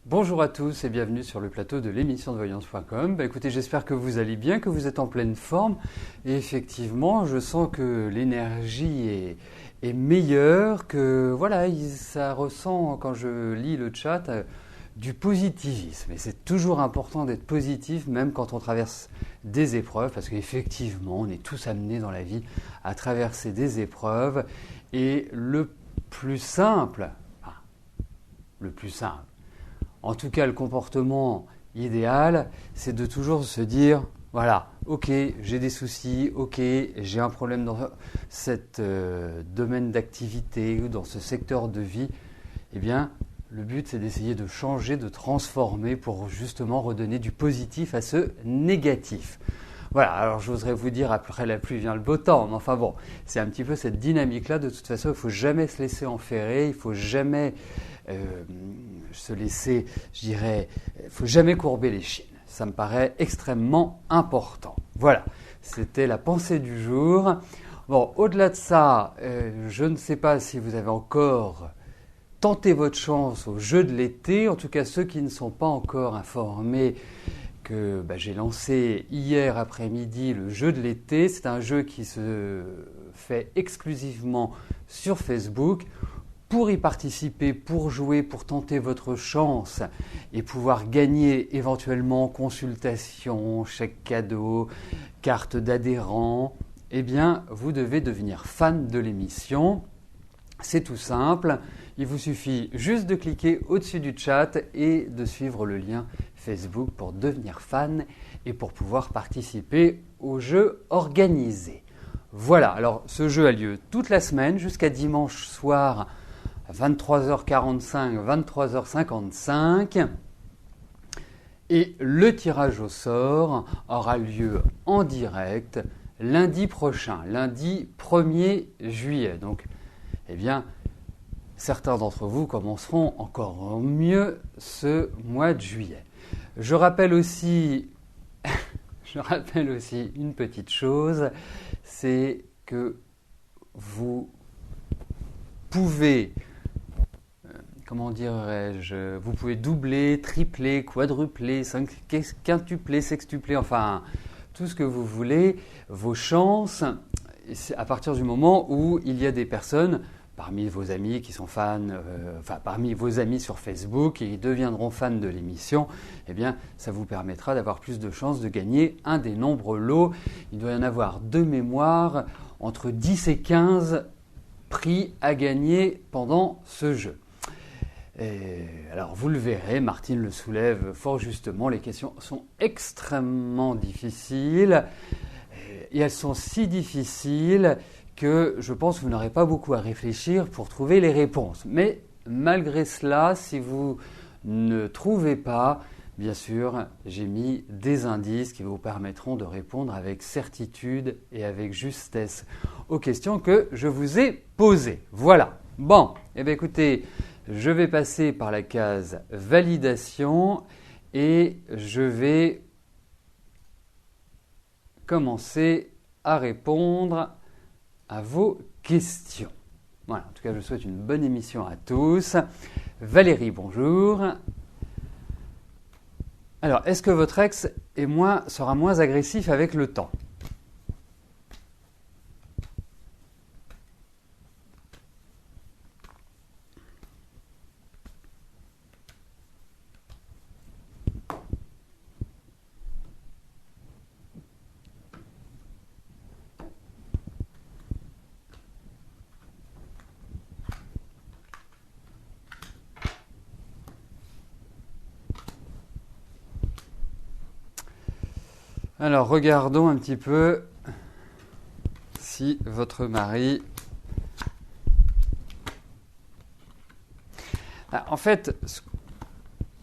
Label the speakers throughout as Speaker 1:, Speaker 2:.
Speaker 1: Bonjour à tous et bienvenue sur le plateau de l'émission de voyance.com. Écoutez, j'espère que vous allez bien, que vous êtes en pleine forme. Et effectivement, je sens que l'énergie est meilleure, que voilà, ça ressent quand je lis le chat du positivisme. Et c'est toujours important d'être positif, même quand on traverse des épreuves, parce qu'effectivement, on est tous amenés dans la vie à traverser des épreuves. Et le plus simple, en tout cas, le comportement idéal, c'est de toujours se dire, voilà, ok, j'ai des soucis, ok, j'ai un problème dans cet domaine d'activité ou dans ce secteur de vie. Eh bien, le but, c'est d'essayer de changer, de transformer pour justement redonner du positif à ce négatif. Voilà, alors j'oserais vous dire, après la pluie vient le beau temps, mais enfin bon, c'est un petit peu cette dynamique-là. De toute façon, il ne faut jamais se laisser enferrer, il ne faut jamais se laisser, je dirais, il ne faut jamais courber les chines. Ça me paraît extrêmement important. Voilà, c'était la pensée du jour. Bon, au-delà de ça, je ne sais pas si vous avez encore tenté votre chance au jeu de l'été. En tout cas, ceux qui ne sont pas encore informés, que j'ai lancé hier après-midi le jeu de l'été. C'est un jeu qui se fait exclusivement sur Facebook. Pour y participer, pour jouer, pour tenter votre chance et pouvoir gagner éventuellement consultation, chèque cadeau, carte d'adhérent, eh bien, vous devez devenir fan de l'émission. C'est tout simple. Il vous suffit juste de cliquer au-dessus du chat et de suivre le lien Facebook pour devenir fan et pour pouvoir participer au jeu organisé. Voilà, alors ce jeu a lieu toute la semaine jusqu'à dimanche soir à 23h45, 23h55. Et le tirage au sort aura lieu en direct lundi prochain, lundi 1er juillet. Donc, eh bien, certains d'entre vous commenceront encore mieux ce mois de juillet. Je rappelle aussi une petite chose, c'est que vous pouvez, vous pouvez doubler, tripler, quadrupler, quintupler, sextupler, enfin tout ce que vous voulez, vos chances, à partir du moment où il y a des personnes parmi vos amis qui sont fans, parmi vos amis sur Facebook et qui deviendront fans de l'émission, eh bien, ça vous permettra d'avoir plus de chances de gagner un des nombreux lots. Il doit y en avoir de mémoire entre 10 et 15 prix à gagner pendant ce jeu. Et alors, vous le verrez, Martine le soulève fort justement, les questions sont extrêmement difficiles et elles sont si difficiles que je pense que vous n'aurez pas beaucoup à réfléchir pour trouver les réponses. Mais malgré cela, si vous ne trouvez pas, bien sûr, j'ai mis des indices qui vous permettront de répondre avec certitude et avec justesse aux questions que je vous ai posées. Voilà. Bon, eh bien écoutez, je vais passer par la case validation et je vais commencer à répondre à vos questions. Voilà, en tout cas, je souhaite une bonne émission à tous. Valérie, bonjour. Alors, est-ce que votre ex sera moins agressif avec le temps ? Alors, regardons un petit peu si votre mari... En fait,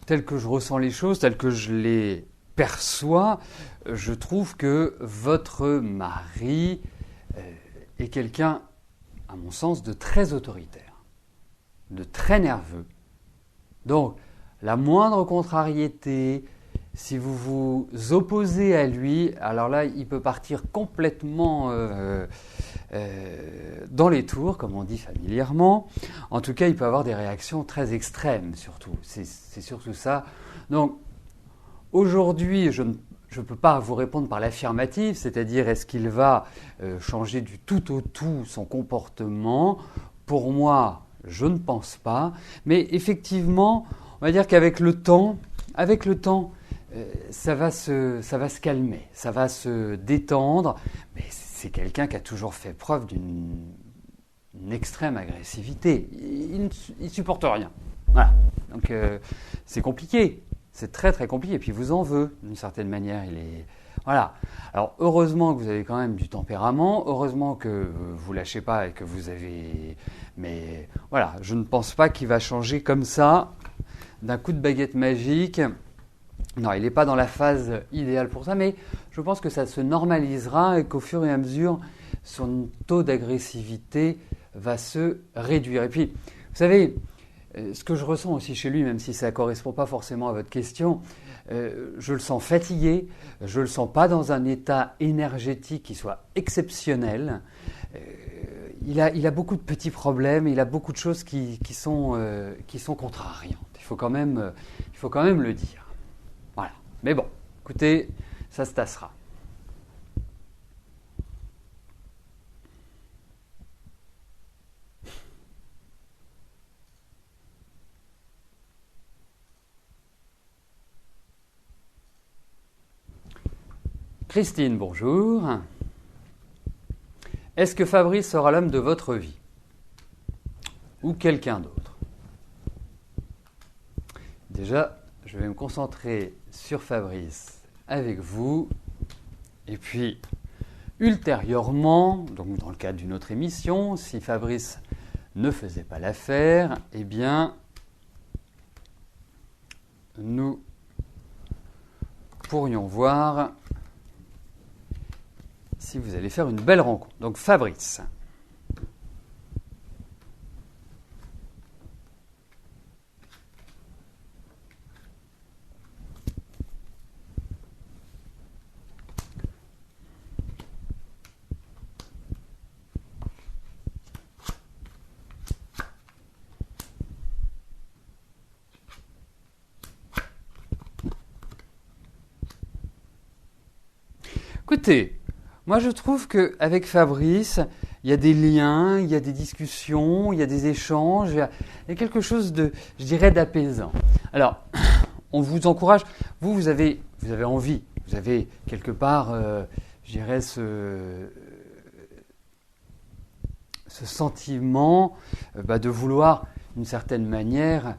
Speaker 1: tel que je ressens les choses, tel que je les perçois, je trouve que votre mari est quelqu'un, à mon sens, de très autoritaire, de très nerveux. Donc, la moindre contrariété, si vous vous opposez à lui, alors là, il peut partir complètement dans les tours, comme on dit familièrement. En tout cas, il peut avoir des réactions très extrêmes, surtout. C'est surtout ça. Donc, aujourd'hui, je ne peux pas vous répondre par l'affirmative, c'est-à-dire est-ce qu'il va changer du tout au tout son comportement. Pour moi, je ne pense pas. Mais effectivement, on va dire qu'avec le temps, ça va se calmer, ça va se détendre. Mais c'est quelqu'un qui a toujours fait preuve d'une extrême agressivité. Il ne supporte rien. Voilà. Donc c'est compliqué. C'est très très compliqué. Et puis il vous en veut d'une certaine manière. Voilà. Alors heureusement que vous avez quand même du tempérament. Heureusement que vous lâchez pas et que vous avez. Mais voilà, je ne pense pas qu'il va changer comme ça d'un coup de baguette magique. Non, il n'est pas dans la phase idéale pour ça, mais je pense que ça se normalisera et qu'au fur et à mesure, son taux d'agressivité va se réduire. Et puis, vous savez, ce que je ressens aussi chez lui, même si ça ne correspond pas forcément à votre question, je le sens fatigué, je ne le sens pas dans un état énergétique qui soit exceptionnel. Il a beaucoup de petits problèmes, il a beaucoup de choses qui sont contrariantes. Il faut quand même le dire. Voilà. Mais bon, écoutez, ça se tassera. Christine, bonjour. Est-ce que Fabrice sera l'homme de votre vie? Ou quelqu'un d'autre? Déjà, je vais me concentrer sur Fabrice avec vous. Et puis, ultérieurement, donc dans le cadre d'une autre émission, si Fabrice ne faisait pas l'affaire, eh bien, nous pourrions voir si vous allez faire une belle rencontre. Donc Fabrice. Écoutez, moi je trouve qu'avec Fabrice, il y a des liens, il y a des discussions, il y a des échanges, il y a quelque chose de, je dirais, d'apaisant. Alors, on vous encourage, vous avez envie, vous avez quelque part, je dirais, ce sentiment de vouloir, d'une certaine manière,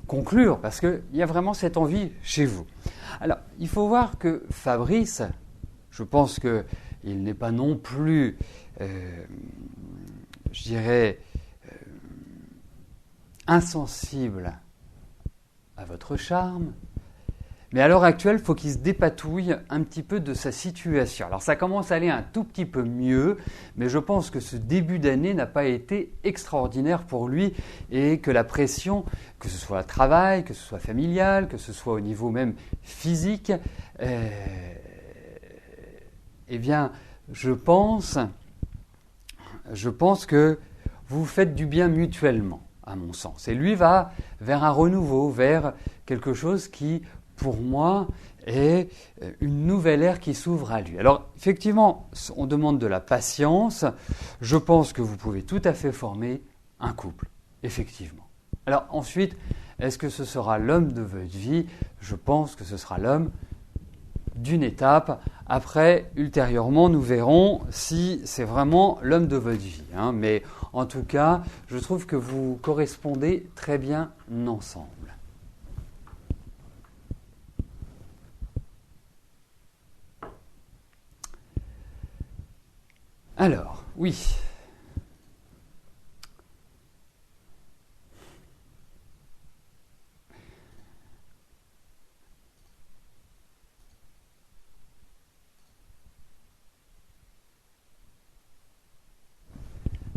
Speaker 1: conclure, parce qu'il y a vraiment cette envie chez vous. Alors, il faut voir que Fabrice, je pense qu'il n'est pas non plus, je dirais, insensible à votre charme, mais à l'heure actuelle, il faut qu'il se dépatouille un petit peu de sa situation. Alors ça commence à aller un tout petit peu mieux, mais je pense que ce début d'année n'a pas été extraordinaire pour lui et que la pression, que ce soit travail, que ce soit familial, que ce soit au niveau même physique, eh bien, je pense que vous faites du bien mutuellement, à mon sens. Et lui va vers un renouveau, vers quelque chose qui, pour moi, est une nouvelle ère qui s'ouvre à lui. Alors, effectivement, on demande de la patience. Je pense que vous pouvez tout à fait former un couple, effectivement. Alors ensuite, est-ce que ce sera l'homme de votre vie? Je pense que ce sera l'homme d'une étape. Après, ultérieurement, nous verrons si c'est vraiment l'homme de votre vie. Mais en tout cas, je trouve que vous correspondez très bien ensemble. Alors, oui.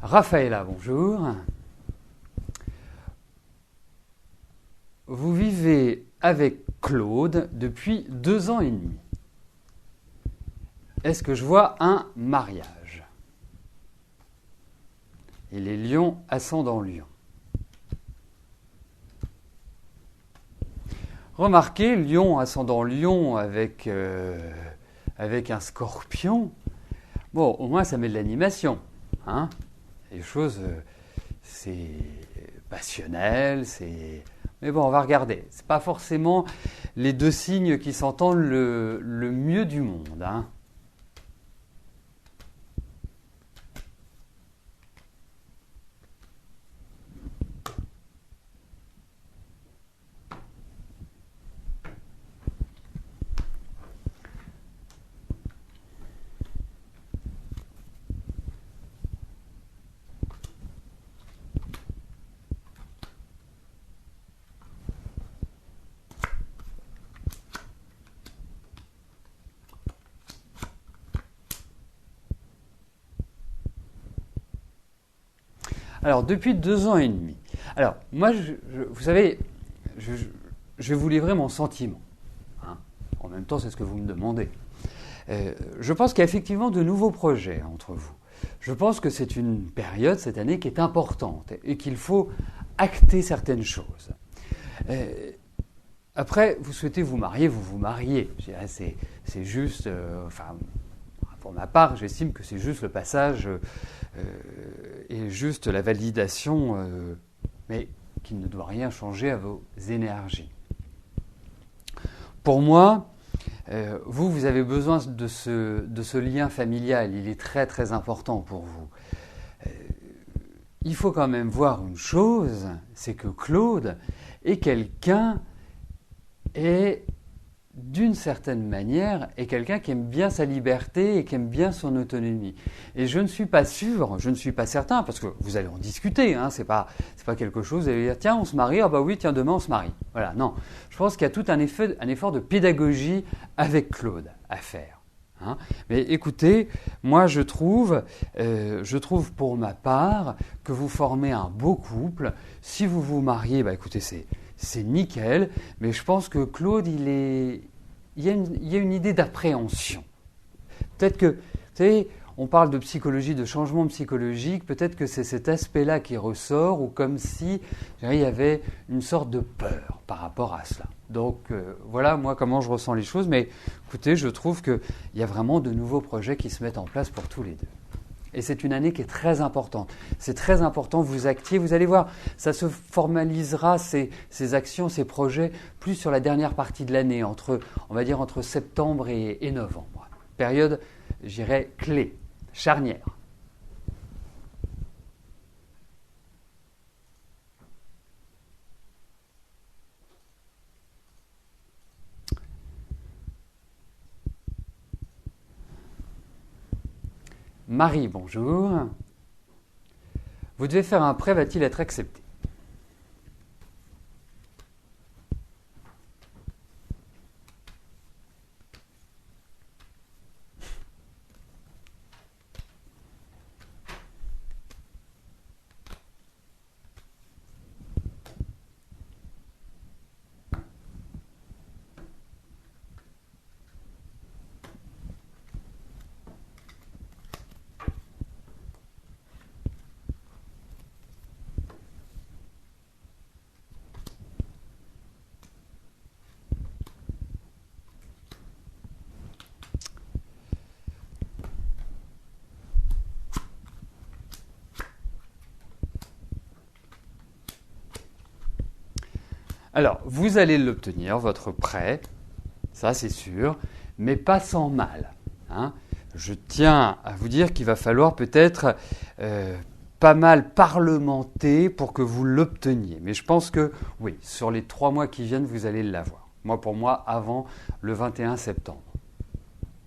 Speaker 1: Raphaëla, bonjour. Vous vivez avec Claude depuis 2 ans et demi. est-ce que je vois un mariage? Et les lions, ascendant lion. Remarquez, lion, ascendant lion avec un scorpion. Bon, au moins ça met de l'animation. Hein, les choses, c'est passionnel, c'est... Mais bon, on va regarder. Ce n'est pas forcément les deux signes qui s'entendent le mieux du monde. Hein. Alors, depuis 2 ans et demi. Alors, moi, vous savez, je vais vous livrer mon sentiment. Hein. En même temps, c'est ce que vous me demandez. Je pense qu'il y a effectivement de nouveaux projets entre vous. Je pense que c'est une période, cette année, qui est importante et qu'il faut acter certaines choses. Après, vous souhaitez vous marier, vous vous mariez. Je dirais, c'est juste... pour ma part, j'estime que c'est juste le passage et juste la validation, mais qui ne doit rien changer à vos énergies. Pour moi, vous avez besoin de ce lien familial. Il est très très important pour vous. Il faut quand même voir une chose, c'est que Claude est quelqu'un d'une certaine manière, est quelqu'un qui aime bien sa liberté et qui aime bien son autonomie. Et je ne suis pas sûr, je ne suis pas certain, parce que vous allez en discuter, hein, c'est pas quelque chose, vous allez dire, tiens, on se marie, ah bah oui, tiens, demain on se marie. Voilà, non. Je pense qu'il y a tout un effort de pédagogie avec Claude à faire. Hein. Mais écoutez, moi je trouve pour ma part que vous formez un beau couple. Si vous vous mariez, bah écoutez, c'est nickel, mais je pense que Claude, il y a une idée d'appréhension. Peut-être que, vous savez, on parle de psychologie, de changement psychologique, peut-être que c'est cet aspect-là qui ressort, ou comme si il y avait une sorte de peur par rapport à cela. Donc voilà, moi, comment je ressens les choses, mais écoutez, je trouve qu'il y a vraiment de nouveaux projets qui se mettent en place pour tous les deux. Et c'est une année qui est très importante. C'est très important, vous actiez, vous allez voir, ça se formalisera, ces actions, ces projets, plus sur la dernière partie de l'année, on va dire entre septembre et novembre. Période, je dirais, clé, charnière. Marie, bonjour. Vous devez faire un prêt, va-t-il être accepté? Alors, vous allez l'obtenir, votre prêt, ça c'est sûr, mais pas sans mal. Hein. Je tiens à vous dire qu'il va falloir peut-être pas mal parlementer pour que vous l'obteniez. Mais je pense que, oui, sur les 3 mois qui viennent, vous allez l'avoir. Pour moi, avant le 21 septembre.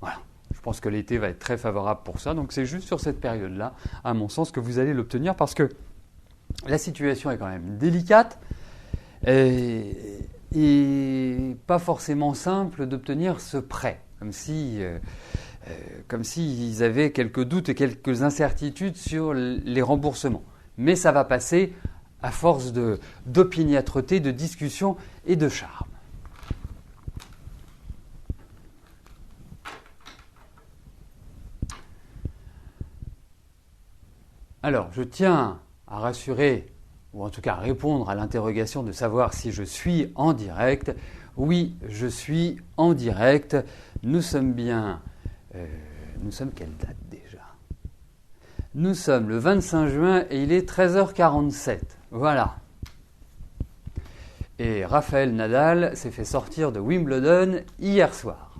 Speaker 1: Voilà. Je pense que l'été va être très favorable pour ça. Donc c'est juste sur cette période-là, à mon sens, que vous allez l'obtenir parce que la situation est quand même délicate. Et pas forcément simple d'obtenir ce prêt, comme s'ils avaient quelques doutes et quelques incertitudes sur les remboursements. Mais ça va passer à force d'opiniâtreté, de discussion et de charme. Alors, je tiens à rassurer, ou en tout cas à répondre à l'interrogation de savoir si je suis en direct. Oui, je suis en direct. Nous sommes bien... nous sommes quelle date déjà? Nous sommes le 25 juin et il est 13h47. Voilà. Et Raphaël Nadal s'est fait sortir de Wimbledon hier soir.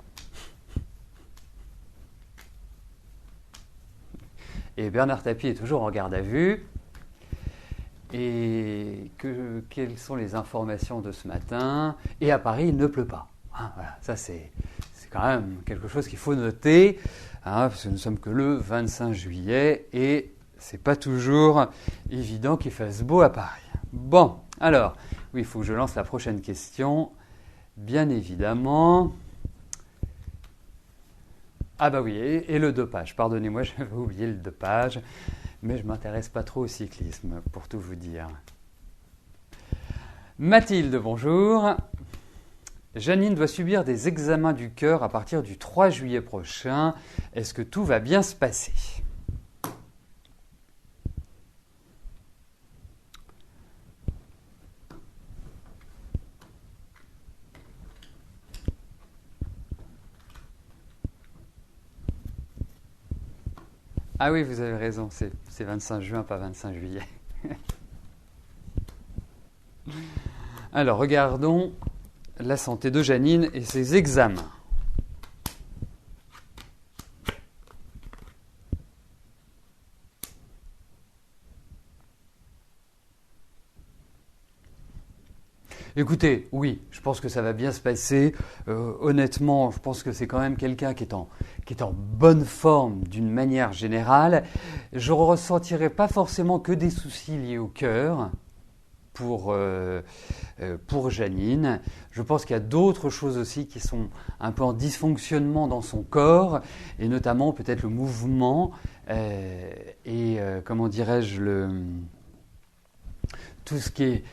Speaker 1: Et Bernard Tapie est toujours en garde à vue. Et quelles sont les informations de ce matin? Et à Paris, il ne pleut pas. Hein, voilà, ça c'est quand même quelque chose qu'il faut noter, hein, parce que nous sommes que le 25 juillet et c'est pas toujours évident qu'il fasse beau à Paris. Bon, alors, oui, il faut que je lance la prochaine question, bien évidemment. Ah bah oui, et le dopage, pardonnez-moi, j'avais oublié le dopage, mais je ne m'intéresse pas trop au cyclisme, pour tout vous dire. Mathilde, bonjour. Janine doit subir des examens du cœur à partir du 3 juillet prochain. Est-ce que tout va bien se passer? Ah oui, vous avez raison, c'est 25 juin, pas 25 juillet. Alors, regardons la santé de Janine et ses examens. Écoutez, oui, je pense que ça va bien se passer. Honnêtement, je pense que c'est quand même quelqu'un qui est en bonne forme d'une manière générale. Je ne ressentirai pas forcément que des soucis liés au cœur pour Janine. Je pense qu'il y a d'autres choses aussi qui sont un peu en dysfonctionnement dans son corps, et notamment peut-être le mouvement comment dirais-je, tout ce qui est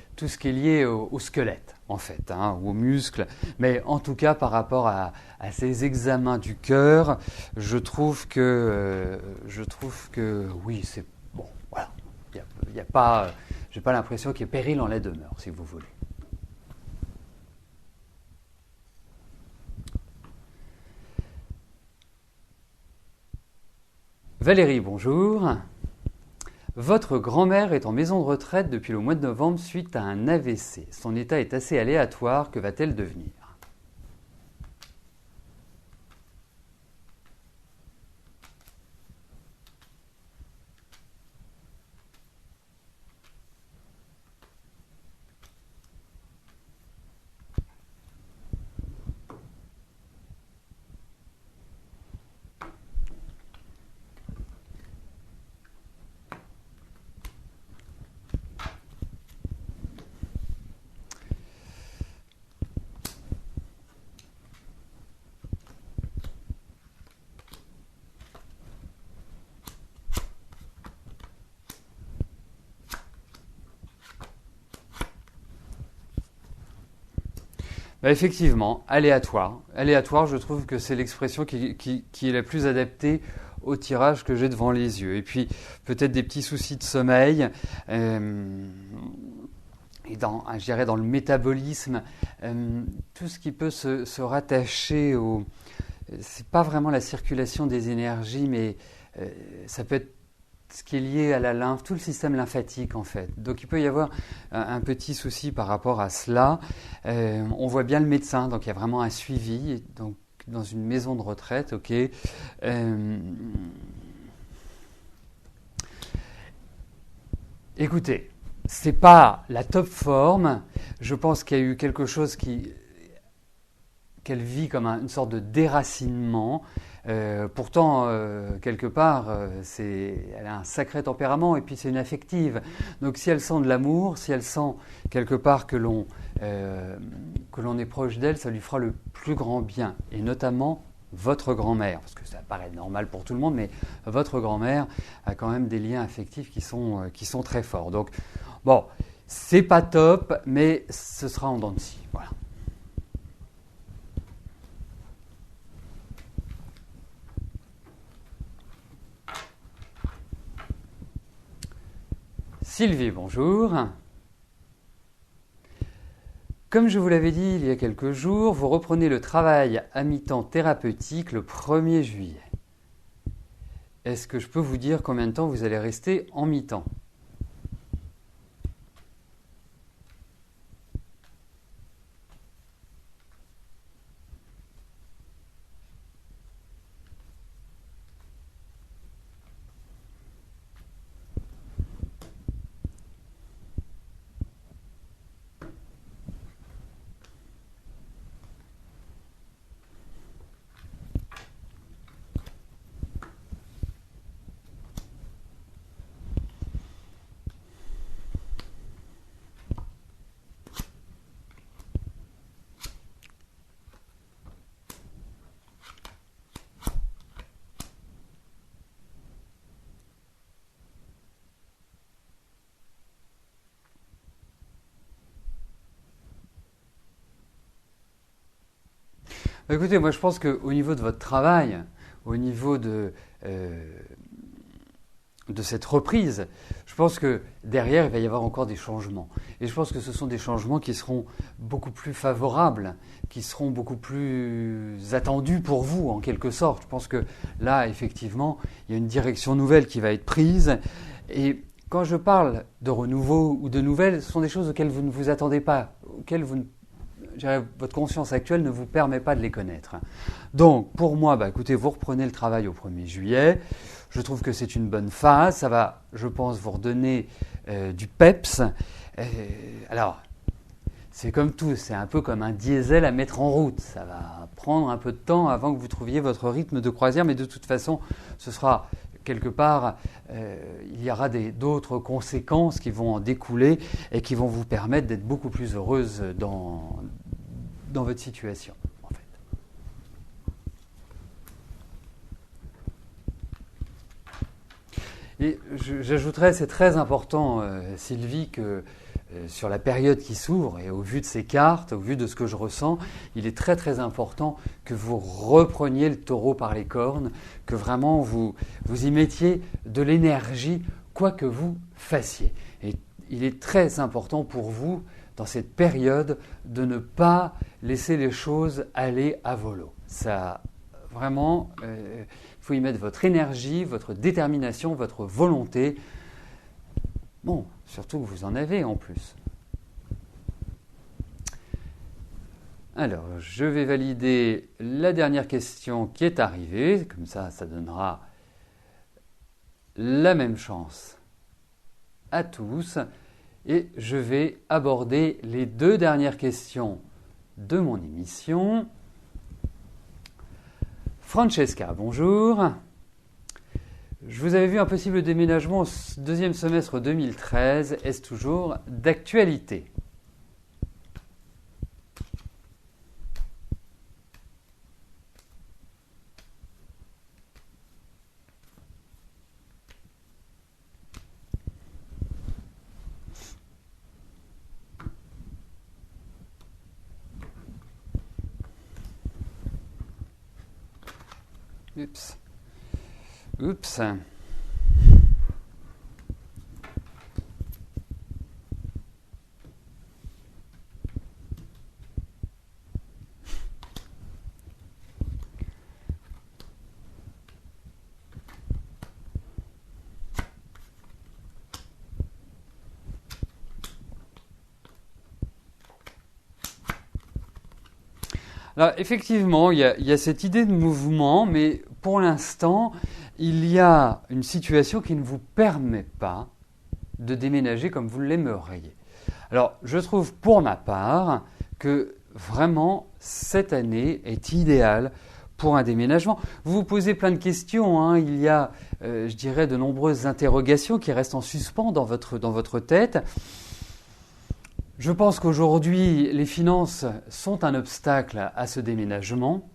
Speaker 1: lié au squelette, en fait, hein, ou aux muscles. Mais en tout cas, par rapport à ces examens du cœur, je trouve que oui, c'est bon. Voilà, il y a pas, j'ai pas l'impression qu'il y ait péril en la demeure, si vous voulez. Valérie, bonjour. Votre grand-mère est en maison de retraite depuis le mois de novembre suite à un AVC. Son état est assez aléatoire. Que va-t-elle devenir? Bah effectivement, aléatoire. Aléatoire, je trouve que c'est l'expression qui est la plus adaptée au tirage que j'ai devant les yeux. Et puis, peut-être des petits soucis de sommeil. Et je dirais dans le métabolisme, tout ce qui peut se rattacher au... C'est pas vraiment la circulation des énergies, mais ça peut être ce qui est lié à la lymphe, tout le système lymphatique en fait. Donc il peut y avoir un petit souci par rapport à cela. On voit bien le médecin, donc il y a vraiment un suivi donc, dans une maison de retraite. Ok. Écoutez, c'est pas la top forme. Je pense qu'il y a eu quelque chose qu'elle vit comme une sorte de déracinement. Pourtant, quelque part, elle a un sacré tempérament et puis c'est une affective. Donc si elle sent de l'amour, si elle sent quelque part que l'on est proche d'elle, ça lui fera le plus grand bien. Et notamment votre grand-mère, parce que ça paraît normal pour tout le monde, mais votre grand-mère a quand même des liens affectifs qui sont très forts. Donc bon, c'est pas top, mais ce sera en dents de scie. Voilà. Sylvie, bonjour. Comme je vous l'avais dit il y a quelques jours, vous reprenez le travail à mi-temps thérapeutique le 1er juillet. Est-ce que je peux vous dire combien de temps vous allez rester en mi-temps ? Écoutez, moi je pense qu'au niveau de votre travail, au niveau de cette reprise, je pense que derrière il va y avoir encore des changements. Et je pense que ce sont des changements qui seront beaucoup plus favorables, qui seront beaucoup plus attendus pour vous en quelque sorte. Je pense que là, effectivement, il y a une direction nouvelle qui va être prise. Et quand je parle de renouveau ou de nouvelles, ce sont des choses auxquelles vous ne vous attendez pas, auxquelles votre conscience actuelle ne vous permet pas de les connaître. Donc, pour moi, écoutez, vous reprenez le travail au 1er juillet. Je trouve que c'est une bonne phase. Ça va, je pense, vous redonner du peps. Alors, c'est comme tout, c'est un peu comme un diesel à mettre en route. Ça va prendre un peu de temps avant que vous trouviez votre rythme de croisière, mais de toute façon, ce sera quelque part, il y aura d'autres conséquences qui vont en découler et qui vont vous permettre d'être beaucoup plus heureuse dans votre situation, en fait. Et j'ajouterais, c'est très important, Sylvie, que sur la période qui s'ouvre et au vu de ces cartes, au vu de ce que je ressens, il est très très important que vous repreniez le taureau par les cornes, que vraiment vous y mettiez de l'énergie, quoi que vous fassiez. Et il est très important pour vous, dans cette période, de ne pas laisser les choses aller à volo. Ça, vraiment, il faut y mettre votre énergie, votre détermination, votre volonté. Bon, surtout que vous en avez en plus. Alors, je vais valider la dernière question qui est arrivée. Comme ça donnera la même chance à tous. Et je vais aborder les 2 dernières questions de mon émission. Francesca, bonjour. Je vous avais vu un possible déménagement au 2e semestre 2013. Est-ce toujours d'actualité ? Oups. Alors effectivement, il y a cette idée de mouvement, mais pour l'instant, il y a une situation qui ne vous permet pas de déménager comme vous l'aimeriez. Alors je trouve pour ma part que vraiment cette année est idéale pour un déménagement. Vous vous posez plein de questions, il y a, je dirais, de nombreuses interrogations qui restent en suspens dans votre tête. Je pense qu'aujourd'hui, les finances sont un obstacle à ce déménagement.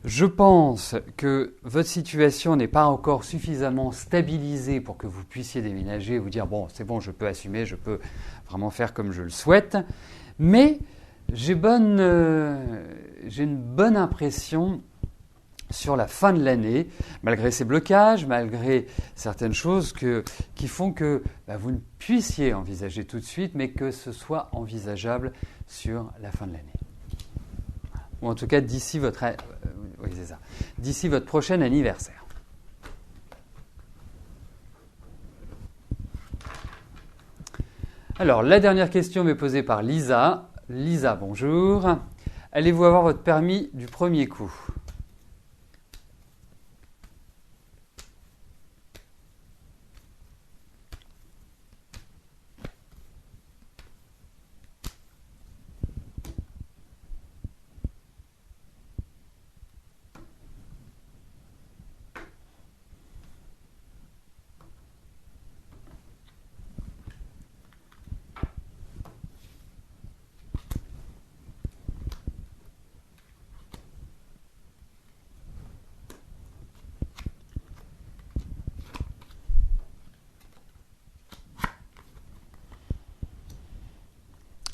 Speaker 1: Je pense que votre situation n'est pas encore suffisamment stabilisée pour que vous puissiez déménager et vous dire « bon, c'est bon, je peux assumer, je peux vraiment faire comme je le souhaite ». Mais j'ai une bonne impression sur la fin de l'année, malgré ces blocages, malgré certaines choses qui font que vous ne puissiez envisager tout de suite, mais que ce soit envisageable sur la fin de l'année. Ou en tout cas d'ici d'ici votre prochain anniversaire. Alors, la dernière question m'est posée par Lisa. Lisa, bonjour. Allez-vous avoir votre permis du premier coup ?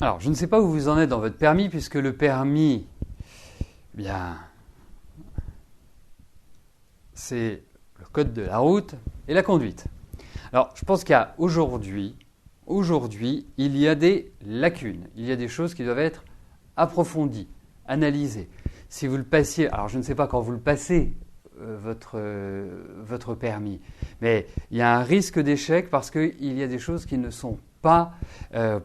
Speaker 1: Alors, je ne sais pas où vous en êtes dans votre permis, puisque le permis, c'est le code de la route et la conduite. Alors, je pense qu'aujourd'hui, il y a des lacunes, il y a des choses qui doivent être approfondies, analysées. Si vous le passiez, alors je ne sais pas quand vous le passez, votre permis, mais il y a un risque d'échec parce qu'il y a des choses qui ne sont pas,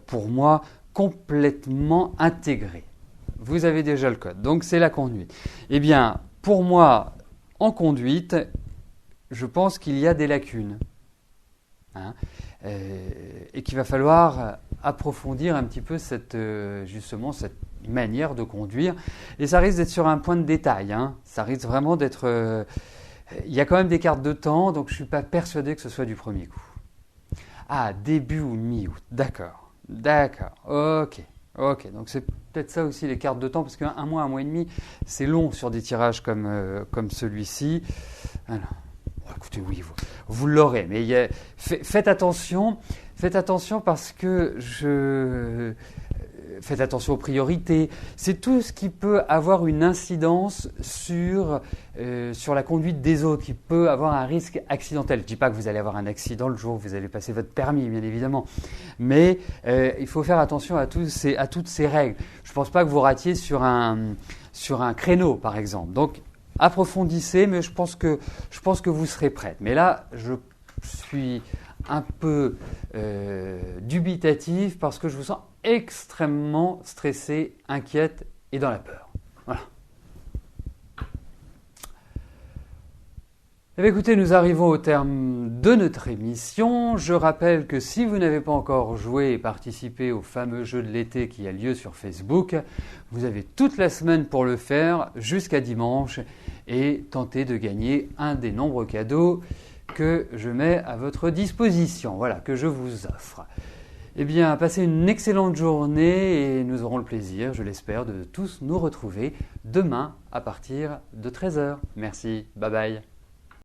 Speaker 1: pour moi, complètement intégrées. Vous avez déjà le code, donc c'est la conduite. Eh bien, pour moi, en conduite, je pense qu'il y a des lacunes. Et qu'il va falloir approfondir un petit peu cette manière de conduire. Et ça risque d'être sur un point de détail. Ça risque vraiment d'être... il y a quand même des cartes de temps, donc je ne suis pas persuadé que ce soit du premier coup. Ah, début ou mi-août. D'accord. Ok. Donc c'est peut-être ça aussi les cartes de temps, parce qu'un mois, un mois et demi, c'est long sur des tirages comme celui-ci. Alors, écoutez, oui, vous l'aurez, mais faites attention parce que faites attention aux priorités. C'est tout ce qui peut avoir une incidence sur la conduite des autres, qui peut avoir un risque accidentel. Je ne dis pas que vous allez avoir un accident le jour où vous allez passer votre permis, bien évidemment, mais il faut faire attention à toutes ces règles. Je ne pense pas que vous ratiez sur un créneau, par exemple. Donc, approfondissez, mais je pense que vous serez prête. Mais là, je suis un peu dubitatif parce que je vous sens extrêmement stressée, inquiète et dans la peur. Voilà. Eh bien, écoutez, nous arrivons au terme de notre émission. Je rappelle que si vous n'avez pas encore joué et participé au fameux jeu de l'été qui a lieu sur Facebook, vous avez toute la semaine pour le faire jusqu'à dimanche et tenter de gagner un des nombreux cadeaux que je mets à votre disposition, voilà, que je vous offre. Eh bien, passez une excellente journée et nous aurons le plaisir, je l'espère, de tous nous retrouver demain à partir de 13h. Merci, bye bye.